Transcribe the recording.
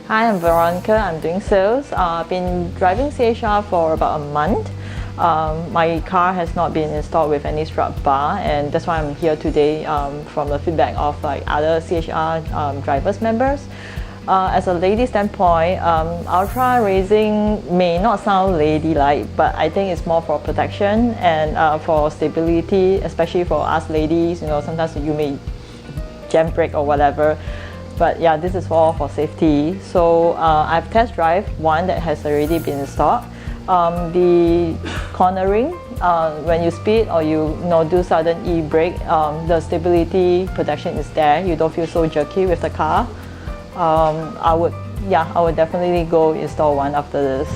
Hi, I'm Veronica. I'm doing sales. I've been driving CHR for about a month. My car has not been installed with any Strut bar, and that's why I'm here today from the feedback of other CHR drivers members. As a lady standpoint, UltraRacing may not sound ladylike, but I think it's more for protection and for stability, especially for us ladies. You know, sometimes you may jam brake or whatever. But yeah, this is all for safety. So I've test drive one that has already been installed. The cornering, when you speed or you do sudden e-brake, the stability protection is there. You don't feel so jerky with the car. I would definitely go install one after this.